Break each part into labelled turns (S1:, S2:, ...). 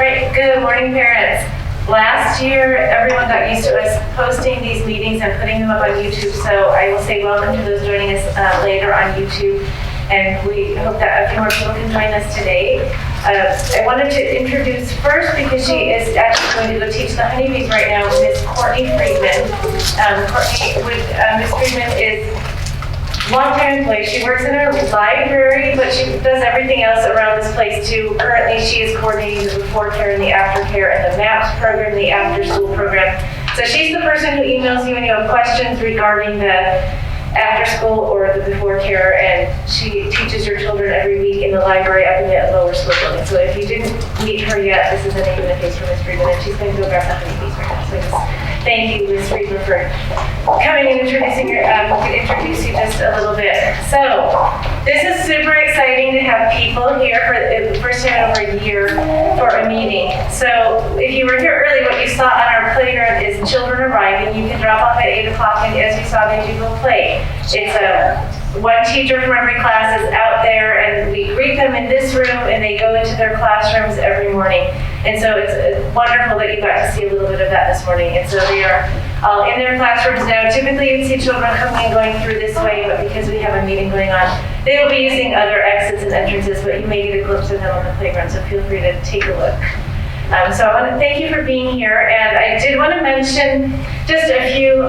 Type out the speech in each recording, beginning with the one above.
S1: Great, good morning, parents. Last year, everyone got used to us posting these meetings and putting them up on YouTube, so I will say welcome to those joining us later on YouTube, and we hope that a few more people can join us today. I wanted to introduce first, because she is actually going to go teach the honeybees right now, Miss Courtney Friedman. Miss Friedman is long-time employee. She works in our library, but she does everything else around this place too. Currently, she is coordinating the before care and the after care and the MAPS program, the after-school program. So she's the person who emails you when you have questions regarding the after-school or the before care, and she teaches your children every week in the library up in the lower school building. So if you didn't meet her yet, this is the name of the face for Miss Friedman, and she's going to go grab the honeybees right now. So just thank you, Miss Friedman, for coming and introducing we can introduce you just a little bit. So this is super exciting to have people here for the first time in over a year for a meeting. So if you were here early, what you saw on our playground is children arriving. You can drop off at 8 o'clock, and as you saw, they do go play. It's one teacher from every class is out there, and we greet them in this room, and they go into their classrooms every morning. And so it's wonderful that you got to see a little bit of that this morning. And so they are all in their classrooms now. Typically you'd see children coming and going through this way, but because we have a meeting going on, they will be using other exits and entrances, but you may get a glimpse of them on the playground, so feel free to take a look. So I want to thank you for being here, and I did want to mention just a few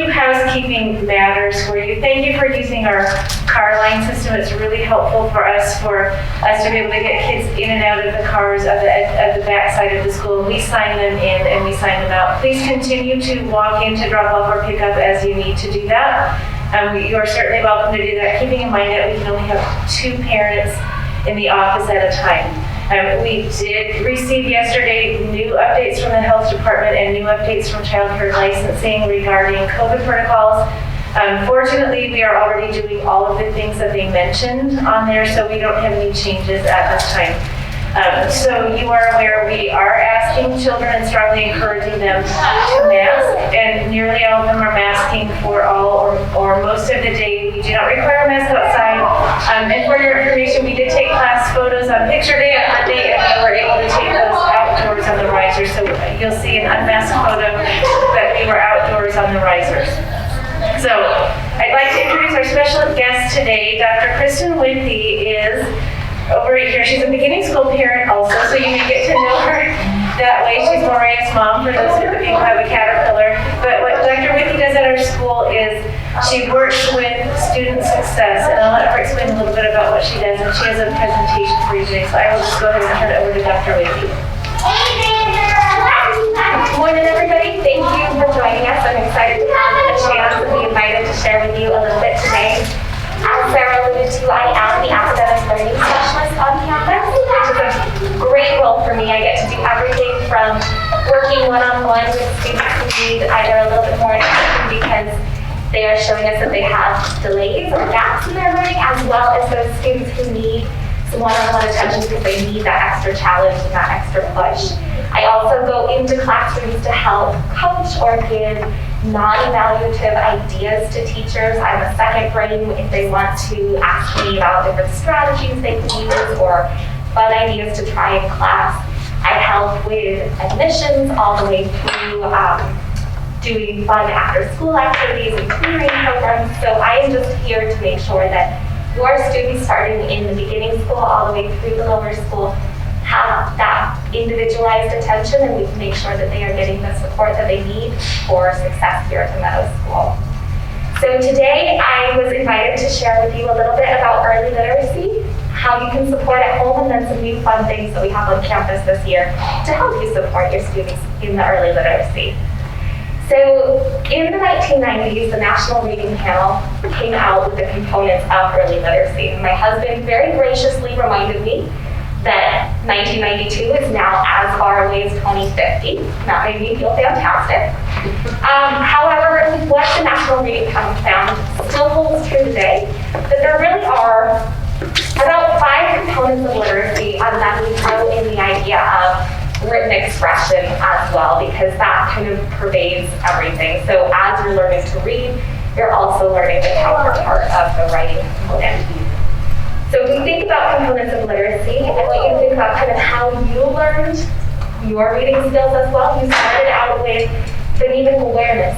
S1: housekeeping matters for you. Thank you for using our car line system. It's really helpful for us to be able to get kids in and out of the cars at the back side of the school. We sign them in and we sign them out. Please continue to walk in to drop off or pick up as you need to do that. You are certainly welcome to do that, keeping in mind that we can only have 2 parents in the office at a time. We did receive yesterday new updates from the health department and new updates from child care licensing regarding COVID protocols. Fortunately, we are already doing all of the things that they mentioned on there, so we don't have any changes at this time. So you are aware we are asking children and strongly encouraging them to mask, and nearly all of them are masking for all or most of the day. We do not require a mask outside. And for your information, we did take class photos on picture day on Monday, and we were able to take those outdoors on the risers. So you'll see an unmasked photo that we were outdoors on the risers. So I'd like to introduce our special guest today. Dr. Kristin Whithey is over here. She's a beginning school parent also, so you may get to know her that way. She's Mariah's mom, for those of you who have a Caterpillar. But what Dr. Whithey does at our school is she works with student success, and I'll let her explain a little bit about what she does, and she has a presentation for you today, so I will just go ahead and turn it over to Dr. Whithey.
S2: Good morning, everybody. Thank you for joining us. I'm excited to have a chance to be invited to share with you a little bit today. As Sarah alluded to, I am the academic learning specialist on campus, which is a great role for me. I get to do everything from working one-on-one with students who need either a little bit more attention because they are showing us that they have delays or gaps in their learning, as well as those students who need some one-on-one attention because they need that extra challenge and that extra push. I also go into classrooms to help coach or give non-evaluative ideas to teachers. I'm a second brain if they want to ask me about different strategies they can use or fun ideas to try in class. I help with admissions all the way through doing fun after-school activities and tutoring programs. So I am just here to make sure that your students starting in the beginning school all the way through the lower school have that individualized attention, and we can make sure that they are getting the support that they need for success here at the Meadows School. So today I was invited to share with you a little bit about early literacy, how you can support at home, and then some new fun things that we have on campus this year to help you support your students in the early literacy. So in the 1990s, the National Reading Panel came out with the components of early literacy. My husband very graciously reminded me that 1992 is now as far away as 2050. That made me feel fantastic. However, what the National Reading Panel found still holds true today, that there really are about 5 components of literacy, and then we throw in the idea of written expression as well, because that kind of pervades everything. So as you're learning to read, you're also learning the counterpart of the writing component. So if we think about components of literacy, I want you to think about kind of how you learn improved your reading skills as well. You started out with phonemic awareness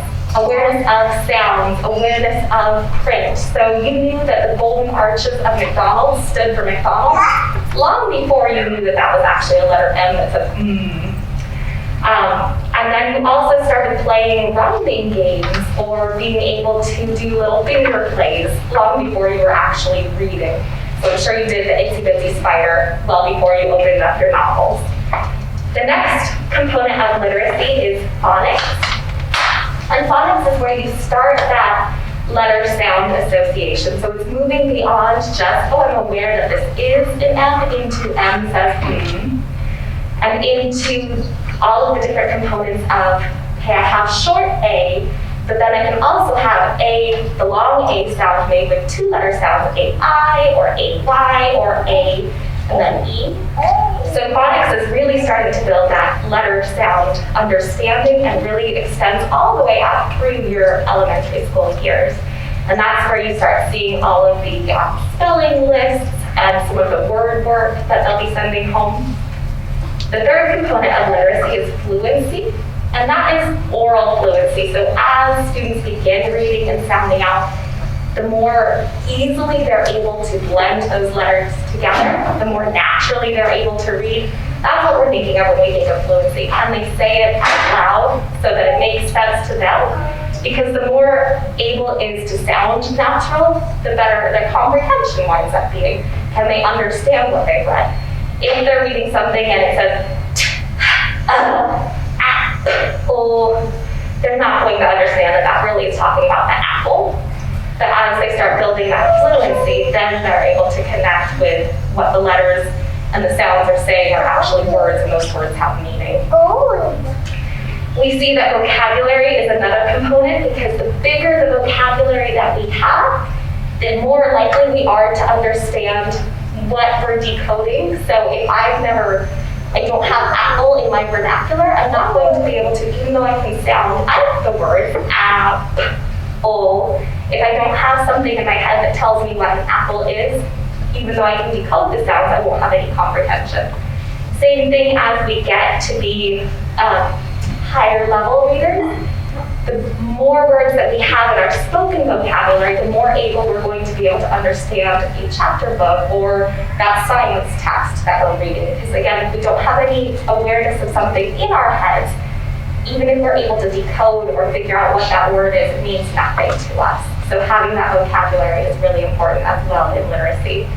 S2: of sounds, awareness of print. So you knew that the golden arches of McDonald's stood for McDonald's long before you knew that that was actually a letter M that says and then you also started playing rhyming games or being able to do little finger plays long before you were actually reading. So I'm sure you did the Itsy Bitsy Spider well before you opened up your novels. The next component of literacy is phonics. And phonics is where you start that letter-sound association. So it's moving beyond just, oh, I'm aware that this is an M, into M says and into all of the different components of, okay, I have short A, but then I can also have A, the long A sound made with two-letter sounds, A-I, or A-Y, or A, and then E. So phonics is really starting to build that letter sound understanding and really extends all the way up through your elementary school years. And that's where you start seeing all of the spelling lists and some of the word work that they'll be sending home. The third component of literacy is fluency, and that is oral fluency. So as students begin reading and sounding out, the more easily they're able to blend those letters together, the more naturally they're able to read. That's what we're thinking of when we think of fluency. Can they say it out loud so that it makes sense to them? Because the more able it is to sound natural, the better their comprehension winds up being. Can they understand what they've read? If they're reading something and it says, apple, they're not going to understand that that really is talking about the apple. But as they start building that fluency, then they're able to connect with what the letters and the sounds are saying are actually words, and those words have meaning. We see that vocabulary is another component, because the bigger the vocabulary that we have, the more likely we are to understand what we're decoding. So if I don't have apple in my vernacular, I'm not going to be able to, even though I can sound out the word apple, if I don't have something in my head that tells me what an apple is, even though I can decode the sounds, I won't have any comprehension. Same thing as we get to be higher level readers. The more words that we have in our spoken vocabulary, the more able we're going to be able to understand a chapter book or that science text that we're reading. Because again, if we don't have any awareness of something in our heads, even if we're able to decode or figure out what that word is, it means nothing to us. So having that vocabulary is really important as well in literacy.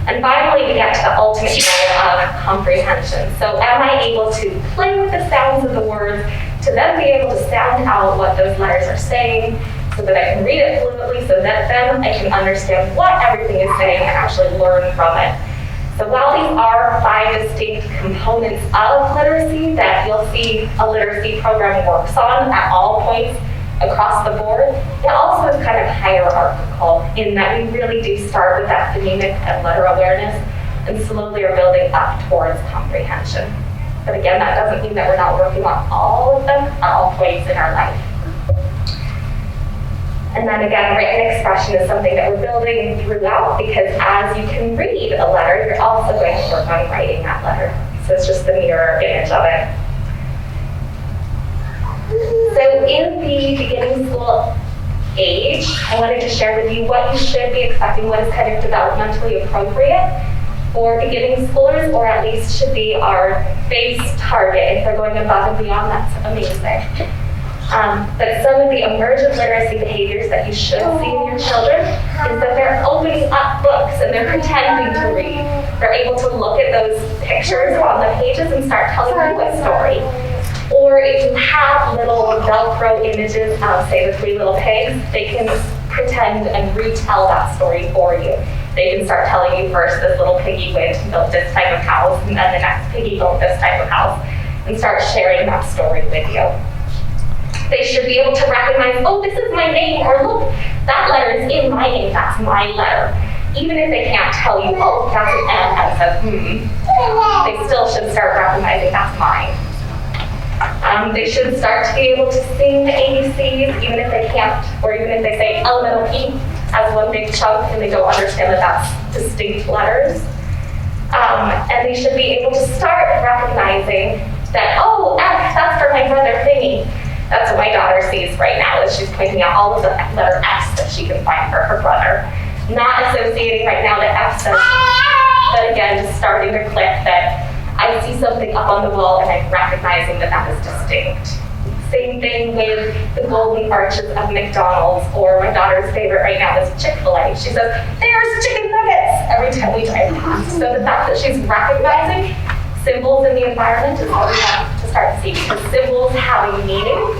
S2: And finally, we get to the ultimate goal of comprehension. So am I able to play with the sounds of the words to then be able to sound out what those letters are saying so that I can read it fluently, so that then I can understand what everything is saying and actually learn from it. So while these are 5 distinct components of literacy that you'll see a literacy program works on at all points across the board, it also is kind of hierarchical in that we really do start with that phonemic and letter awareness and slowly are building up towards comprehension. But again, that doesn't mean that we're not working on all of them at all points in our life. And then again, written expression is something that we're building throughout, because as you can read a letter, you're also going to work on writing that letter. So it's just the mirror image of it. So in the beginning school age, I wanted to share with you what you should be expecting, what is kind of developmentally appropriate for beginning schoolers, or at least should be our base target. If they're going above and beyond, that's amazing. But some of the emergent literacy behaviors that you should see in your children is that they're opening up books and they're pretending to read. They're able to look at those pictures on the pages and start telling you a story. Or if you have little Velcro images of, say, the 3 little pigs, they can pretend and retell that story for you. They can start telling you first, this little piggy went and built this type of house, and then the next piggy built this type of house, and start sharing that story with you. They should be able to recognize, oh, this is my name, or look, that letter is in my name, that's my letter. Even if they can't tell you, oh, that's an M and says, they still should start recognizing that's mine. They should start to be able to sing the ABCs, even if they can't, or even if they say elemental P as one big chunk and they don't understand that that's distinct letters. And they should be able to start recognizing recognizing that, oh, F, that's for my brother thingy. That's what my daughter sees right now, is she's pointing out all of the letter F's that she can find for her brother. Not associating right now that F says, but again, just starting to click that I see something up on the wall and I'm recognizing that that is distinct. Same thing with the golden arches of McDonald's, or my daughter's favorite right now is Chick-fil-A. She says, there's chicken nuggets every time we drive past. So the fact that she's recognizing symbols in the environment is what we have to start seeing. Because symbols having meaning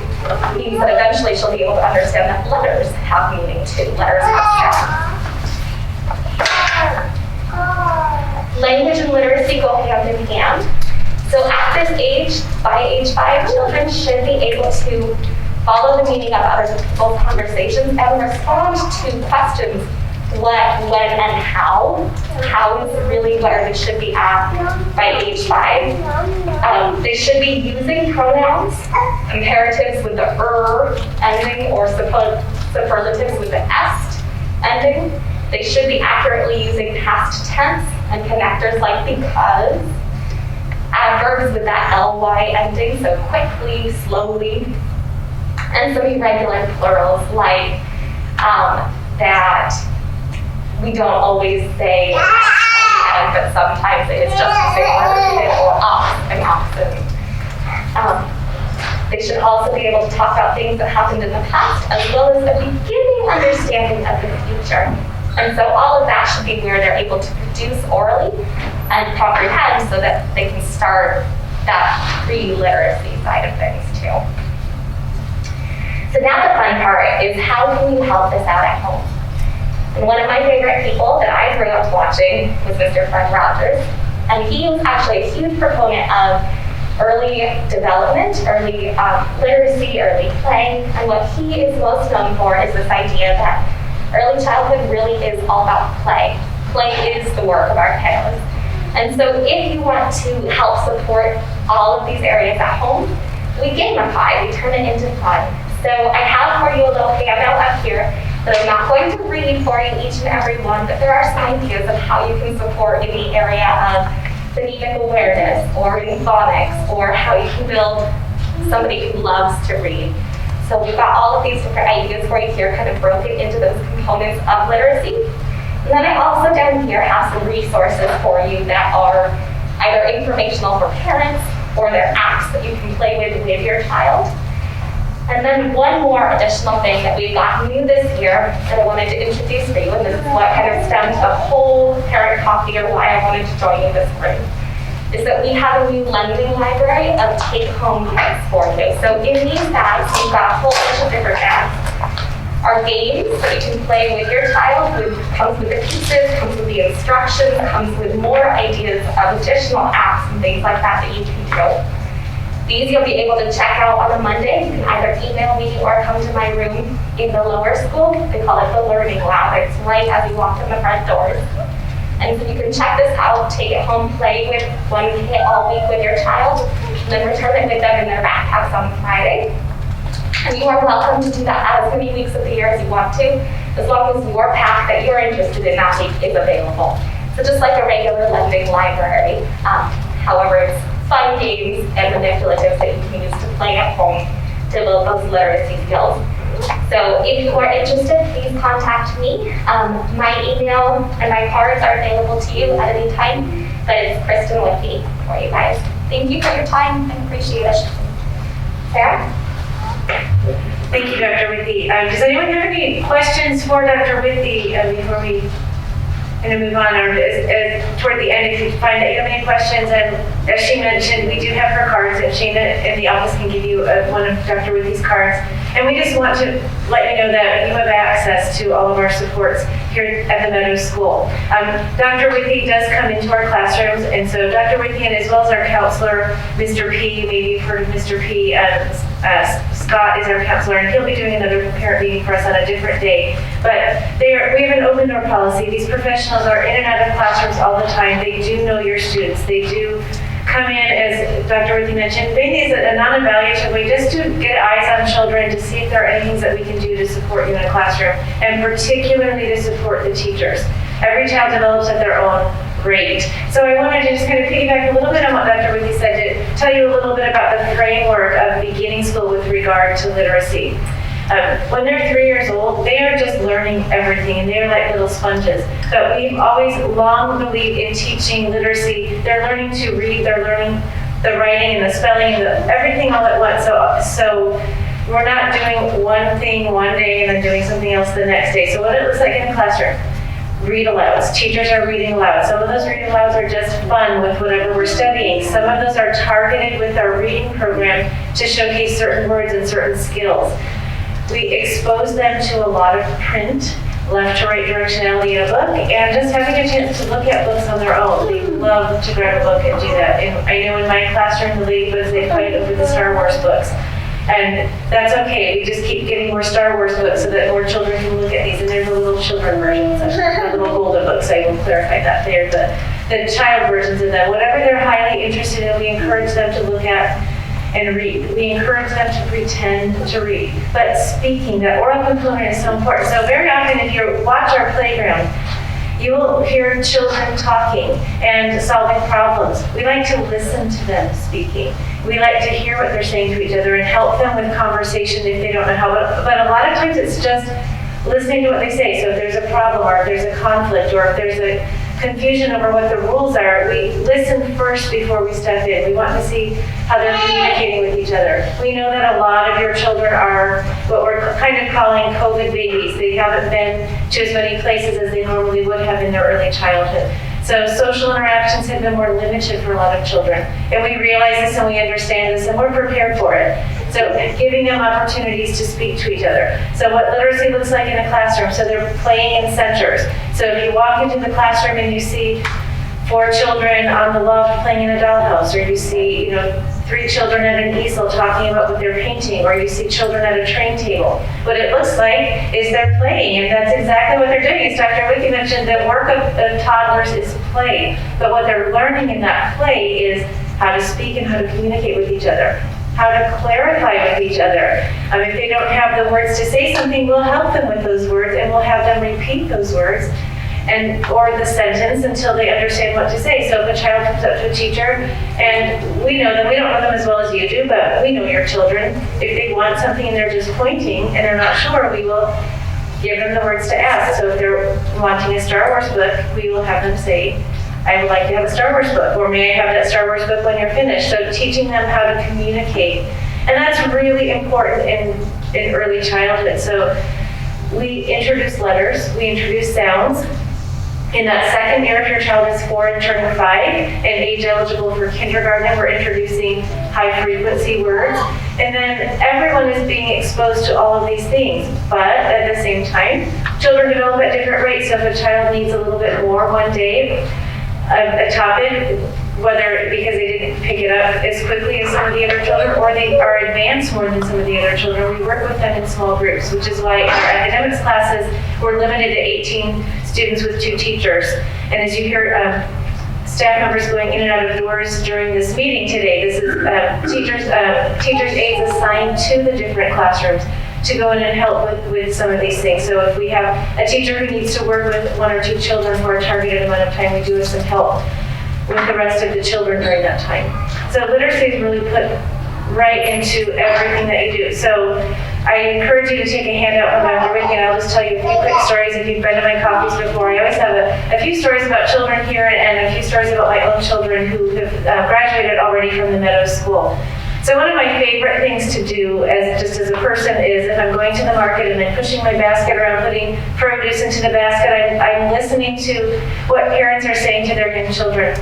S2: means that eventually she'll be able to understand that letters have meaning too. Letters have sound. Language and literacy go hand in hand. So at this age, by age 5, children should be able to follow the meaning of other people's conversations and respond to questions, what, when, and how. How is really where they should be at by age 5. They should be using pronouns, comparatives with the ending, or superlatives with the est ending. They should be accurately using past tense and connectors like because. Adverbs with that ly ending, so quickly, slowly, and some irregular plurals like that we don't always say at the end, but sometimes it's just the same letter or ox and oxen. They should also be able to talk about things that happened in the past as well as a beginning understanding of the future. And so all of that should be where they're able to produce orally and comprehend so that they can start that pre-literacy side of things too. So now the fun part is how can you help this out at home? And one of my favorite people that I grew up watching was Mr. Fred Rogers. And he was actually a huge proponent of early development, early literacy, early play. And what he is most known for is this idea that early childhood really is all about play. Play is the work of our kiddos. And so if you want to help support all of these areas at home, we gamify, we turn it into fun. So I have for you a little handout up here that I'm not going to read for you each and every one, but there are some ideas of how you can support in the area of phonemic awareness or in phonics, or how you can build somebody who loves to read. So we've got all of these different ideas for you here, kind of broken into those components of literacy. And then I also down here have some resources for you that are either informational for parents or they're apps that you can play with your child. And then one more additional thing that we've got new this year that I wanted to introduce for you, and this is what kind of stemmed the whole parent coffee or why I wanted to join you this spring, is that we have a new lending library of take-home kits for you. So in these bags, we've got a whole bunch of different bags. Our games that you can play with your child comes with the pieces, comes with the instructions, comes with more ideas of additional apps and things like that that you can do. These you'll be able to check out on a Monday. You can either email me or come to my room in the lower school. They call it the Learning Lab. It's right as you walk in the front doors. And so you can check this out, take it home, play with one kit all week with your child, and then return it with them in their backpacks on Friday. And you are welcome to do that as many weeks of the year as you want to, as long as your pack that you're interested in that week is available. So just like a regular lending library, however, it's fun games and manipulatives that you can use to play at home to build those literacy skills. So if you are interested, please contact me. My email and my cards are available to you at any time, but it's Kristin Whithey for you guys. Thank you for your time. I appreciate it. Sarah?
S1: Thank you, Dr. Whithey. Does anyone have any questions for Dr. Whithey before we move on? Or toward the end, if you find that you have any questions, and as she mentioned, we do have her cards, and Shana in the office can give you one of Dr. Whithey's cards. And we just want to let you know that you have access to all of our supports here at the Meadows School. Dr. Whithey does come into our classrooms, and so Dr. Whithey, and as well as our counselor, Mr. P, maybe you've heard of Mr. P, Scott is our counselor, and he'll be doing another parent meeting for us on a different day. But we have an open door policy. These professionals are in and out of classrooms all the time. They do know your students. They do come in, as Dr. Whithey mentioned, mainly as a non-evaluation way, just to get eyes on children, to see if there are any things that we can do to support you in a classroom, and particularly to support the teachers. Every child develops at their own rate. So I wanted to just kind of piggyback a little bit on what Dr. Whithey said, tell you a little bit about the framework of beginning school with regard to literacy. When they're 3 years old, they are just learning everything, and they're like little sponges. But we've always long believed in teaching literacy. They're learning to read, they're learning the writing and the spelling, and everything all at once. So we're not doing one thing one day and then doing something else the next day. So what it looks like in a classroom. Read alouds. Teachers are reading aloud. Some of those read alouds are just fun with whatever we're studying. Some of those are targeted with our reading program to showcase certain words and certain skills. We expose them to a lot of print, left to right directionality in a book, and just having a chance to look at books on their own. They love to grab a book and do that. And I know in my classroom, the ladybugs, they fight over the Star Wars books. And that's okay. We just keep getting more Star Wars books so that more children can look at these. And there's the little children versions, the little golden books. I will clarify that. They're the child versions of them. Whatever they're highly interested in, we encourage them to look at and read. We encourage them to pretend to read. But speaking, that oral component is so important. So very often if you watch our playground, you will hear children talking and solving problems. We like to listen to them speaking. We like to hear what they're saying to each other and help them with conversation if they don't know how. But a lot of times it's just listening to what they say. So if there's a problem or if there's a conflict or if there's a confusion over what the rules are, we listen first before we step in. We want to see how they're communicating with each other. We know that a lot of your children are what we're kind of calling COVID babies. They haven't been to as many places as they normally would have in their early childhood. So social interactions have been more limited for a lot of children. And we realize this and we understand this and we're prepared for it. So giving them opportunities to speak to each other. So what literacy looks like in a classroom. So they're playing in centers. So if you walk into the classroom and you see 4 children on the loft playing in a dollhouse, or you see 3 children at an easel talking about what they're painting, or you see children at a train table. What it looks like is they're playing, and that's exactly what they're doing. As Dr. Whithey mentioned, the work of toddlers is play, but what they're learning in that play is how to speak and how to communicate with each other, how to clarify with each other. If they don't have the words to say something, we'll help them with those words, and we'll have them repeat those words or the sentence until they understand what to say. So if a child comes up to a teacher, and we know them, we don't know them as well as you do, but we know your children. If they want something and they're just pointing and they're not sure, we will give them the words to ask. So if they're wanting a Star Wars book, we will have them say, I would like to have a Star Wars book, or may I have that Star Wars book when you're finished? So teaching them how to communicate. And that's really important in early childhood. So we introduce letters, we introduce sounds. In that second year, if your child is 4 and turning 5 and age eligible for kindergarten, we're introducing high frequency words. And then everyone is being exposed to all of these things. But at the same time, children develop at different rates. So if a child needs a little bit more one day, a topic, whether because they didn't pick it up as quickly as some of the other children, or they are advanced more than some of the other children, we work with them in small groups, which is why in our academics classes, we're limited to 18 students with 2 teachers. And as you hear staff members going in and out of doors during this meeting today, this is teachers' aides assigned to the different classrooms to go in and help with some of these things. So if we have a teacher who needs to work with 1 or 2 children for a targeted amount of time, we do have some help with the rest of the children during that time. So literacy is really put right into everything that you do. So I encourage you to take a handout from Dr. Whitney, and I'll just tell you a few quick stories. If you've been to my coffees before, I always have a few stories about children here and a few stories about my own children who have graduated already from the Meadows School. So one of my favorite things to do as a person is if I'm going to the market and then pushing my basket around, putting produce into the basket, I'm listening to what parents are saying to their young children.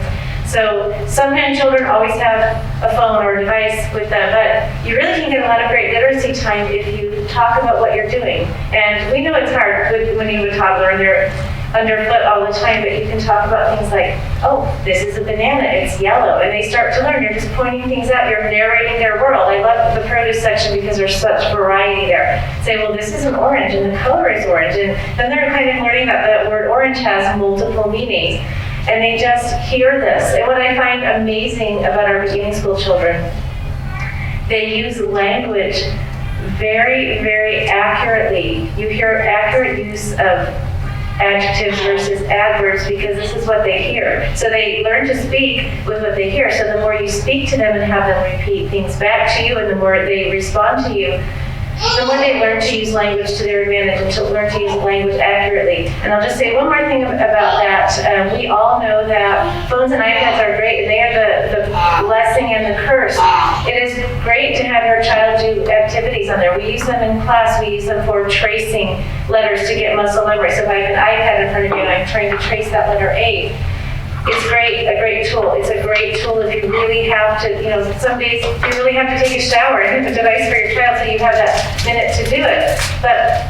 S1: So some young children always have a phone or a device with them, but you really can get a lot of great literacy time if you talk about what you're doing. And we know it's hard when you have a toddler and they're underfoot all the time, but you can talk about things like, oh, this is a banana, it's yellow, and they start to learn. You're just pointing things out, you're narrating their world. I love the produce section because there's such variety there. Say, well, this is an orange, and the color is orange, and then they're kind of learning that the word orange has multiple meanings, and they just hear this. And what I find amazing about our beginning school children, they use language very, very accurately. You hear accurate use of adjectives versus adverbs because this is what they hear. So they learn to speak with what they hear. So the more you speak to them and have them repeat things back to you, and the more they respond to you, the more they learn to use language to their advantage and to learn to use language accurately. And I'll just say one more thing about that. We all know that phones and iPads are great, and they are the blessing and the curse. It is great to have your child do activities on there. We use them in class. We use them for tracing letters to get muscle memory. So if I have an iPad in front of you and I'm trying to trace that letter A, it's a great tool. It's a great tool if you really have to, some days you really have to take a shower and have a device for your child so you have that minute to do it. But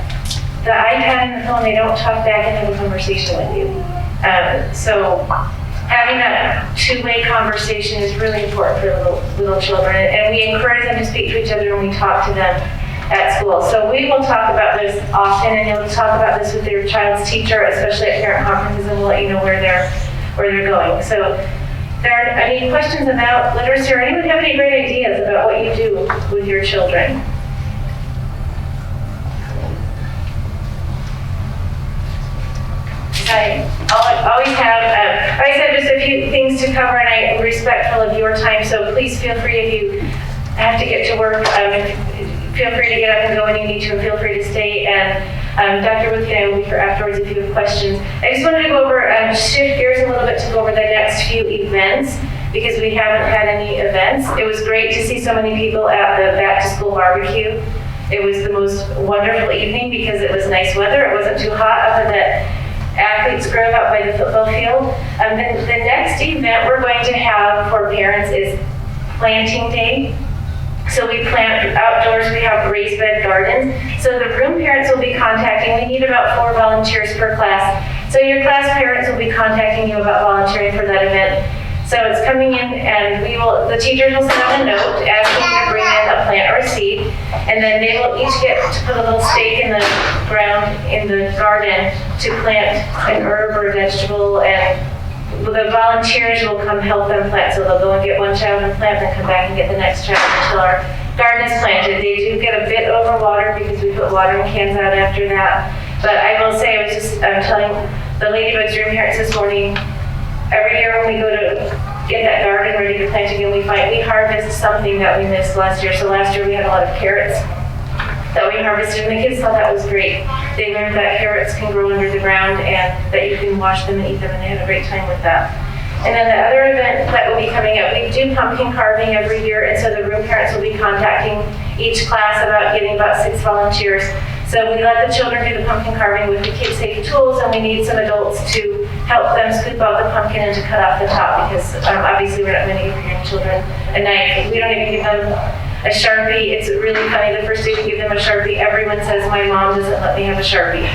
S1: the iPad and the phone, they don't talk back and have a conversation with you. So having that two-way conversation is really important for little children. And we encourage them to speak to each other when we talk to them at school. So we will talk about this often, and you'll talk about this with your child's teacher, especially at parent conferences, and we'll let you know where they're going. So if there are any questions about literacy, or anyone have any great ideas about what you do with your children? I always have, I said just a few things to cover, and I am respectful of your time, so please feel free if you have to get to work, feel free to get up and go when you need to, and feel free to stay. And Dr. Whithey and I will be here afterwards if you have questions. I just wanted to go over, shift gears a little bit to go over the next few events, because we haven't had any events. It was great to see so many people at the back to school barbecue. It was the most wonderful evening because it was nice weather. It wasn't too hot up in that athletes grove out by the football field. The next event we're going to have for parents is planting day. So we plant outdoors, we have raised bed gardens. So the room parents will be contacting, we need about 4 volunteers per class. So your class parents will be contacting you about volunteering for that event. So it's coming in, and the teachers will send out a note asking you to bring in a plant or a seed, and then they will each get to put a little stake in the ground in the garden to plant an herb or a vegetable, and the volunteers will come help them plant. So they'll go and get one child and plant, then come back and get the next child until our garden is planted. They do get a bit overwatered because we put watering cans out after that. But I will say, I was just telling the Ladybugs room parents this morning, every year when we go to get that garden ready to plant again, we harvest something that we missed last year. So last year we had a lot of carrots that we harvested, and the kids thought that was great. They learned that carrots can grow under the ground and that you can wash them and eat them, and they had a great time with that. And then the other event that will be coming up, we do pumpkin carving every year, and so the room parents will be contacting each class about getting about 6 volunteers. So we let the children do the pumpkin carving with the kid safe tools, and we need some adults to help them scoop out the pumpkin and to cut off the top, because obviously we're not going to give your children a knife. We don't even give them a Sharpie. It's really funny, the first day we give them a Sharpie, everyone says, my mom doesn't let me have a Sharpie.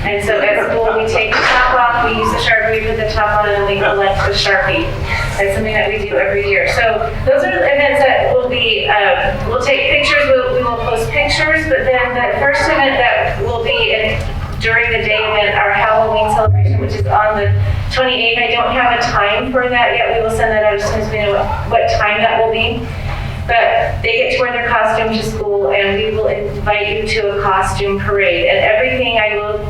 S1: And so at school, we take the top off, we use the Sharpie, we put the top on, and then we collect the Sharpie. That's something that we do every year. So those are the events that will be, we'll take pictures, we will post pictures, but then the first event that will be during the day event, our Halloween celebration, which is on the 28th. I don't have a time for that yet. We will send that out as soon as we know what time that will be. But they get to wear their costume to school, and we will invite you to a costume parade. And everything, I will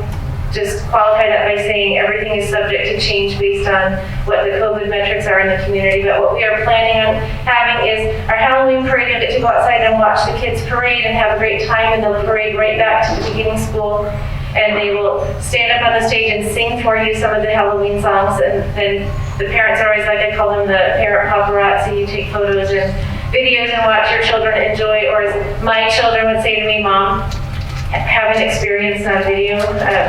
S1: just qualify that by saying everything is subject to change based on what the COVID metrics are in the community. But what we are planning on having is our Halloween parade. You'll get to go outside and watch the kids parade and have a great time, and they'll parade right back to the beginning school. And they will stand up on the stage and sing for you some of the Halloween songs. And then the parents are always like, I call them the parent paparazzi. You take photos and videos and watch your children enjoy, or as my children would say to me, Mom, have an experience, not a video.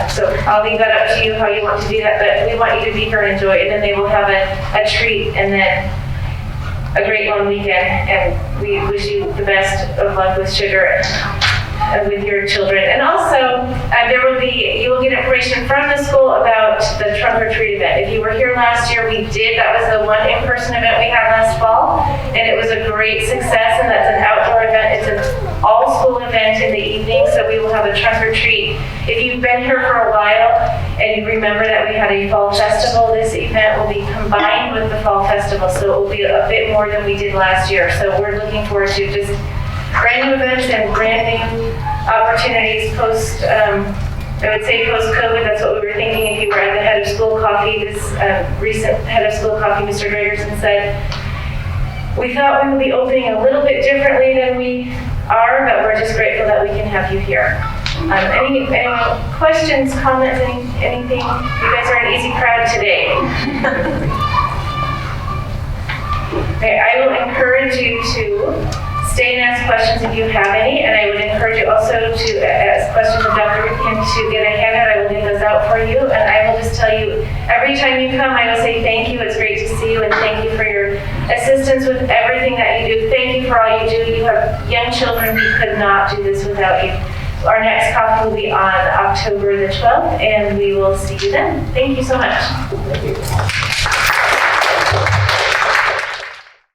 S1: So I'll leave that up to you how you want to do that, but we want you to be here and enjoy it. And then they will have a treat, and then a great long weekend. And we wish you the best of luck with sugar with your children. And also, you will get information from the school about the trunk or treat event. If you were here last year, that was the one in-person event we had last fall, and it was a great success, and that's an outdoor event. It's an all-school event in the evening, so we will have a trunk or treat. If you've been here for a while, and you remember that we had a fall festival, this event will be combined with the fall festival, so it will be a bit more than we did last year. So we're looking forward to just brand new events and brand new opportunities post I would say post-COVID, that's what we were thinking. If you were at the head of school coffee, this recent head of school coffee, Mr. Gregerson, said, we thought we would be opening a little bit differently than we are, but we're just grateful that we can have you here. Any questions, comments, anything? You guys are an easy crowd today. Okay, I will encourage you to stay and ask questions if you have any, and I would encourage you also to ask questions of Dr. Whitney to get a handout. I will get those out for you, and I will just tell you, every time you come, I will say thank you. It's great to see you, and thank you for your assistance with everything that you do. Thank you for all you do. You have young children. We could not do this without you. Our next coffee will be on October the 12th, and we will see you then. Thank you so much.
S3: Thank you.